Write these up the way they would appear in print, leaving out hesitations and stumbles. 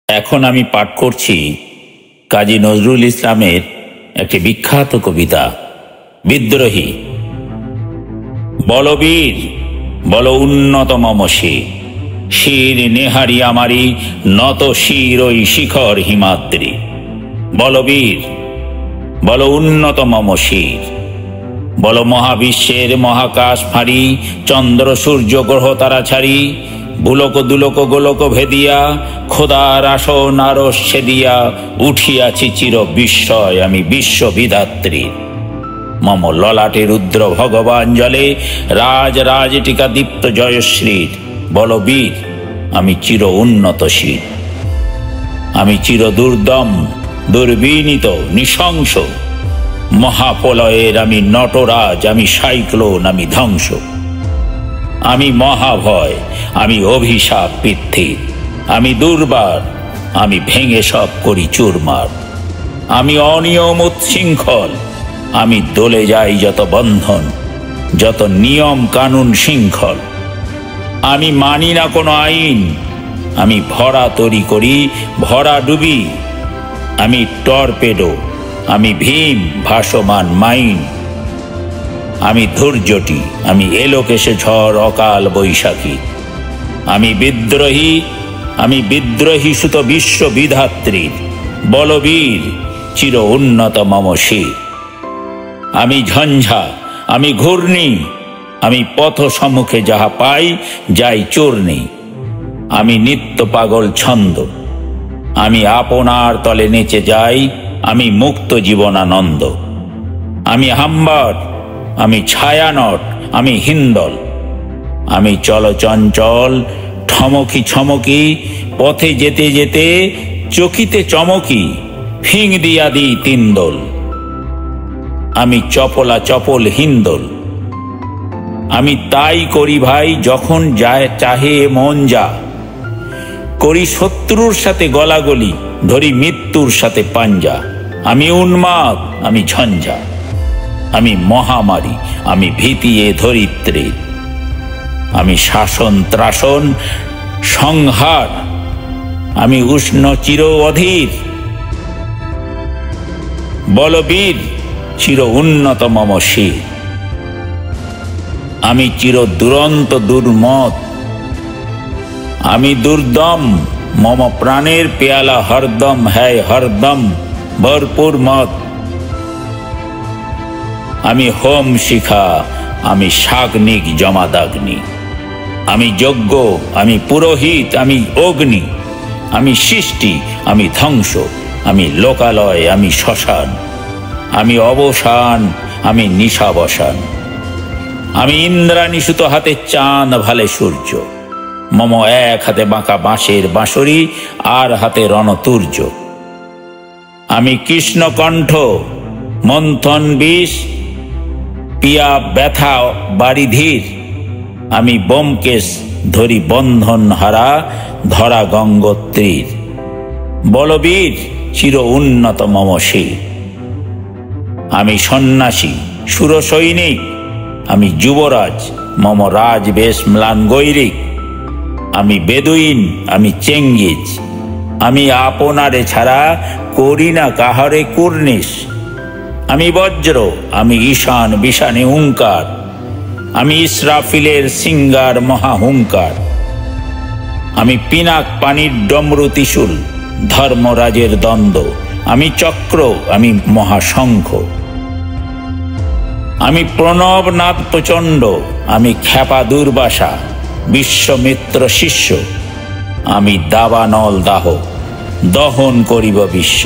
এখন আমি পাঠ করছি কাজী নজরুল ইসলামের একটি বিখ্যাত কবিতা বিদ্রোহী। বলবীর বল উন্নত মম শির, শির নেহারি আমারি নত শির ওই শিখর হিমাদ্রি। বলবীর বল উন্নত মম শির, বল মহাবিশ্বের মহাকাশ ফাঁড়ি, চন্দ্র সূর্য গ্রহ তারা ছাড়ি, বুলক দুলক গোলক ভেদিয়া খোদার আসন আরশ ছেদিয়া উঠিয়াছি চির বিস্ময় আমি বিশ্ববিধাত্রীর। মম ললাটে রুদ্র ভগবান জলে রাজ রাজ টিকা দীপ্ত জয়শ্রীর। বলবীর আমি চির উন্নত শির, আমি চির দুর্দম দুর্বিনীত নৃশংস, মহাপ্রলয়ের আমি নটরাজ, আমি সাইক্লোন, আমি ধ্বংস, আমি মহাভয়, আমি অভিশাপ পৃথ্বীর, আমি দুর্বার, আমি ভেঙে সব করি চুরমার, আমি অনিয়ম উচ্ছৃঙ্খল, আমি দলে যাই যত বন্ধন, যত নিয়ম কানুন শৃঙ্খল, আমি মানি না কোনো আইন, আমি ভরা তরি করি ভরা ডুবি, আমি টর্পেডো, আমি ভীম ভাসমান মাইন, আমি ধৈর্যটি, আমি এলোকেশে ঝড় অকাল বৈশাখী, আমি বিদ্রোহী সুত বিশ্ববিধাত্রীর। বলবীর চির উন্নত মম শির, আমি ঝঞ্ঝা, আমি ঘূর্ণি, আমি পথ সম্মুখে যাহা পাই যাই চূর্ণি, আমি নিত্য পাগল ছন্দ, আমি আপনার তলে নেচে যাই, আমি মুক্ত জীবনানন্দ, আমি হাম্বার, আমি ছায়ানট, আমি হিন্দল, আমি চলচঞ্চল ঠমকি ছমকি, পথে যেতে যেতে চকিতে চমকি ফিং দিয়া দিই তিনদোল, আমি চপলা চপল হিন্দল, আমি তাই করি ভাই যখন যায় চাহে মন যা, করি শত্রুর সাথে গলাগলি, ধরি মৃত্যুর সাথে পাঞ্জা, আমি উন্মাদ, আমি ঝঞ্ঝা, আমি মহামারী, আমি ভীতি এ ধরিত্রীর, আমি শাসন ত্রাসন সংহার, আমি উষ্ণ চির অধীর। বলবীর চির উন্নত মম শির, আমি চির দুরন্ত দুর্মত, আমি দুর্দম, মম প্রাণের পেয়ালা হরদম হ্যায় হরদম ভরপুর মত, আমি হোম শিখা, আমি শাগ্নিক জমাদাগ্নি, আমি যজ্ঞ, আমি পুরোহিত, আমি অগ্নি, আমি সৃষ্টি, আমি ধ্বংস, আমি লোকালয়, আমি শ্মশান, আমি অবসান, আমি নিশাবসান, আমি ইন্দ্রাণী সুতো হাতে চাঁদ ভালে সূর্য, মম এক হাতে বাঁকা বাঁশের বাঁশরি আর হাতে রণতুর্য, আমি কৃষ্ণকণ্ঠ মন্থন বিষ পিয়া ব্যথা বারিধির, আমি ব্যোমকেশ ধরি বন্ধন হারা ধরা গঙ্গোত্রীর। বলবীর চির উন্নত মম শির, আমি সন্ন্যাসী সুরসৈনিক, আমি যুবরাজ, মম রাজবেশ ম্লান গৈরিক, আমি বেদুইন, আমি চেঙ্গিজ, আমি আপনারে ছাড়া করি না কাহারে কুর্নিশ, আমি বজ্র, আমি ঈশান বিষানে হুঙ্কার, আমি ইসরাফিলের সিঙ্গার মহাহুঙ্কার, আমি পিনাক পানির ডমরু ত্রিশূল ধর্মরাজের দ্বন্দ্ব, আমি চক্র, আমি মহাশঙ্খ, আমি প্রণবনাথ প্রচণ্ড, আমি খ্যাপা দুর্বাসা বিশ্বমিত্র শিষ্য, আমি দাবানল দাহ দহন করিব বিশ্ব,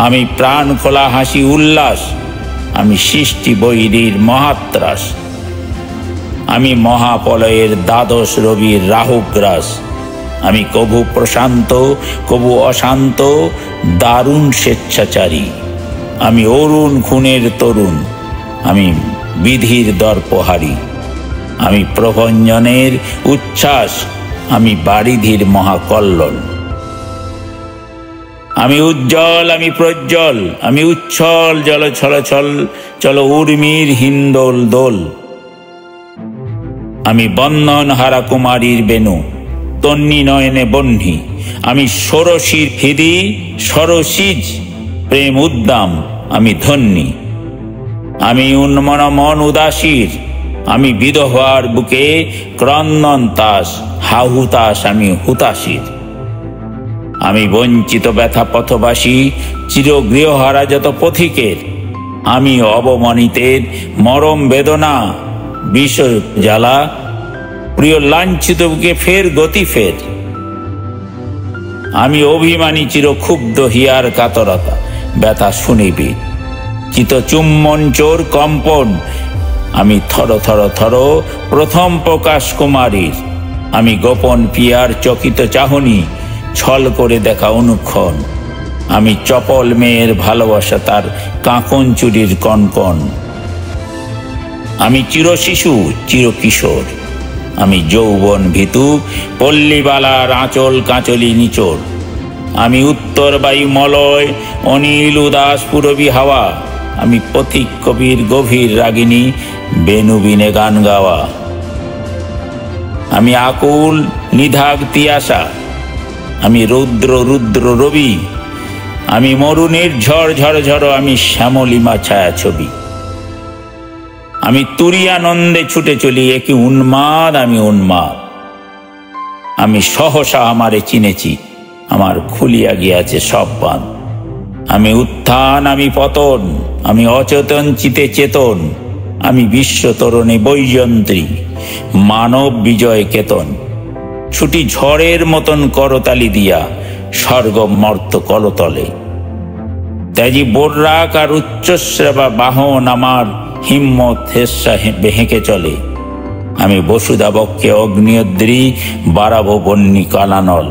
আমি প্রাণ খোলা হাসি উল্লাস, আমি সৃষ্টি বৈরীর মহাত্রাস, আমি মহাপলয়ের দ্বাদশ রবির রাহুগ্রাস, আমি কভু প্রশান্ত কভু অশান্ত দারুণ স্বেচ্ছাচারী, আমি অরুণ খুনের তরুণ, আমি বিধির দর্পহারী, আমি প্রভঞ্জনের উচ্ছ্বাস, আমি বারিধির মহাকল্লোল, আমি উজ্জ্বল, আমি প্রজ্জ্বল, আমি উচ্ছল জল ছলছল চল উর্মির হিন্দোল দোল, আমি বন্ধন হারা কুমারীর বেনু, তন্নি নয়নে বহ্নি। আমি ষোড়শীর হৃদি সরসিজ প্রেম উদ্দাম আমি ধন্যী। আমি উন্মন মন উদাসীর, আমি বিধবার বুকে ক্রন্দন তাস হাহুতাস আমি হুতাশীর। আমি বঞ্চিত ব্যথা পথবাসী চিরগৃহহারা যত পথিকের, আমি অবমানিতের মরম বেদনা বিষ জ্বালা প্রিয় লাঞ্ছিত বুকে ফের গতি ফের। আমি অভিমানী চির ক্ষুব্ধ হিয়ার কাতরতা ব্যথা শুনিবি চিত চুম্বন চোর কম্পন। আমি থর থর থর প্রথম প্রকাশ কুমারীর, আমি গোপন পিয়ার চকিত চাহনি ছল করে দেখা অনুক্ষণ। আমি চপল মেয়ের ভালোবাসা তার কাঁকন চুরির কনকন। আমি চির শিশু চির কিশোর, আমি যৌবন ভীতু পল্লীবালার আঁচল কাঁচলি নিচোর। আমি উত্তর বায়ু মলয় অনিল উদাস পুরবী হাওয়া, আমি পথিক কবির গভীর রাগিনী বেনুবিনে গান গাওয়া। আমি আকুল নিধাগ তিয়াসা, আমি রৌদ্র রুদ্র রবি, আমি মরুণের ঝড় ঝড় ঝড়, আমি শ্যামলিমা ছায়া ছবি। আমি তুরিয়ানন্দে ছুটে চলি একি উন্মাদ আমি উন্মাদ। আমি সহসা আমারে চিনেছি, আমার খুলিয়া গিয়াছে সব বাঁধ। আমি উত্থান আমি পতন, আমি অচেতন চিতে চেতন, আমি বিশ্ব তরণে বৈজয়ন্ত্রী মানব বিজয় কেতন। ছুটি ঝড়ের মতন করতালি দিয়া স্বর্গ মর্ত কলতলে। ত্যাজি বোর্রাক আর উচ্চশ্রাবা বাহন আমার হিম্মত হেস্যা হেঁকে চলে। আমি বসুদাবক্ষে অগ্নিয়দ্রি বাড়াবো বন্যী কালানল।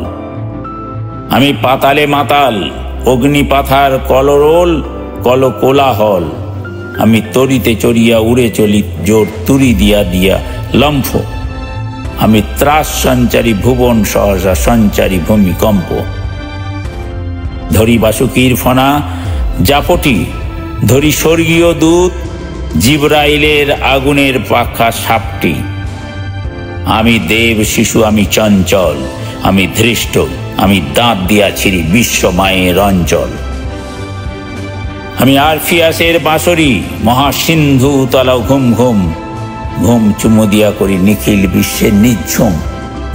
আমি পাতালে মাতাল অগ্নিপাথার কলরোল কল কোলাহল। আমি তরিতে চড়িয়া উড়ে চলি জোর তুরি দিয়া দিয়া লম্ফ। আমি ত্রাস সঞ্চারী ভুবন সহসা সঞ্চারী ভূমিকম্প। ধরি বাসুকীর ফনা জাপটি, ধরি স্বর্গীয় দূত জিবরাইলের আগুনের পাখা সাপটি। আমি দেব শিশু আমি চঞ্চল, আমি ধৃষ্ট, আমি দাঁত দিয়া ছিড়ি বিশ্ব মায়ের অঞ্চল। আমি আরফিয়াসের বাঁশরি মহাসিন্ধু তলাও ঘুম ঘুম। ঘুম চুমু দিয়া করি নিখিল বিশ্বের নিঝুম।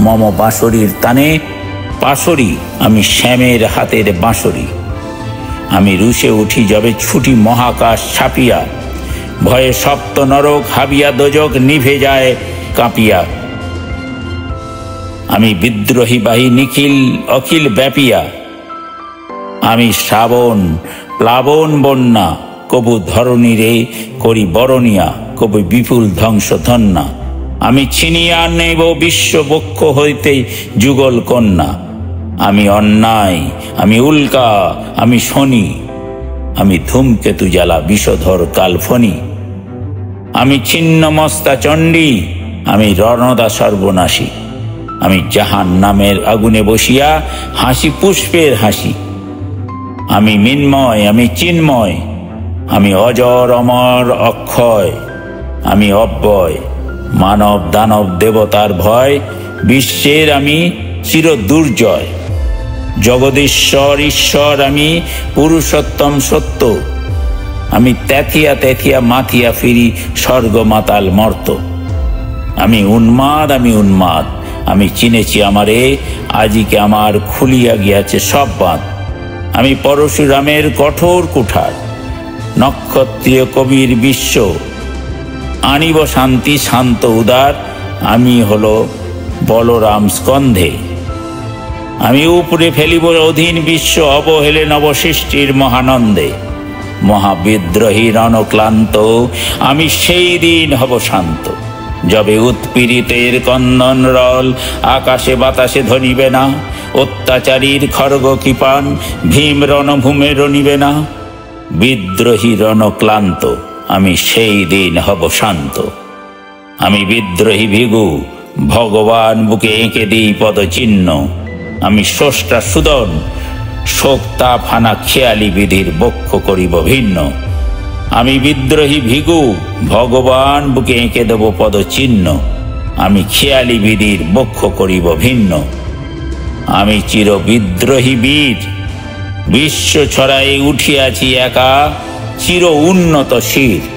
মম বাঁশরির তানে পাশরি, আমি শ্যামের হাতের বাঁশরি। আমি রুশে উঠি যবে ছুটি মহাকাশ ছাপিয়া। ভয়ে সপ্ত নরক হাবিয়া দোজক নিভে যায় কাঁপিয়া। আমি বিদ্রোহী বাহী নিখিল অখিল ব্যাপিয়া। আমি শ্রাবণ প্লাবন বন্যা, কবু ধরণীরে করি বরণিয়া, কবু বিপুল ধ্বংস ধন্যা। আমি ছিনিয়া নেব বিশ্ব বক্ষ হইতে যুগল কন্যা। আমি অন্যায় আমি উল্কা আমি শনি, আমি ধূমকেতু জ্বালা বিষধর কালফনি। আমি ছিন্ন মস্তা চণ্ডী, আমি রণদা সর্বনাশী। আমি জাহান নামের আগুনে বসিয়া হাসি পুষ্পের হাসি। আমি মিন্ময় আমি চিন্ময়, আমি অজর অমর অক্ষয়। আমি অব্যয় মানব দানব দেবতার ভয়, বিশ্বের আমি চির দুর্জয়। জগদীশ্বর ঈশ্বর আমি পুরুষোত্তম সত্য। আমি তেথিয়া তেথিয়া মাথিয়া ফিরি স্বর্গ মাতাল মর্ত। আমি উন্মাদ আমি উন্মাদ, আমি চিনেছি আমারে আজিকে আমার খুলিয়া গিয়াছে সব বাঁধ। আমি পরশুরামের কঠোর কুঠার, নক্ষত্রীয় কবির বিশ্ব। আনিব শান্তি শান্ত উদার, আমি হলো বলরাম স্কন্ধে। আমি উপরে ফেলিব অধীন বিশ্ব অবহেলে নবসৃষ্টির মহানন্দে। মহাবিদ্রোহী রণক্লান্ত আমি সেই দিন হব শান্ত, যবে উৎপীড়িতের কন্দন রল আকাশে বাতাসে ধরিবে না। অত্যাচারীর খড়গ কৃপান ভীম রণভূমে রণিবে না। বিদ্রোহী রণক্লান্ত আমি সেই দিন হব শান্ত। আমি বিদ্রোহী ভিগু ভগবান বুকে এঁকে দিই পদচিহ্ন। আমি স্রষ্টা সুদন শোকতা ফানা খেয়ালি বিধির বক্ষ করিব ভিন্ন। আমি বিদ্রোহী ভিগু ভগবান বুকে এঁকে দেব পদচিহ্ন। আমি খেয়ালি বিধির বক্ষ করিব ভিন্ন। আমি চির বিদ্রোহী বীর, বিশ্ব ছড়ায় উঠিয়াছি একা চির উন্নত শির।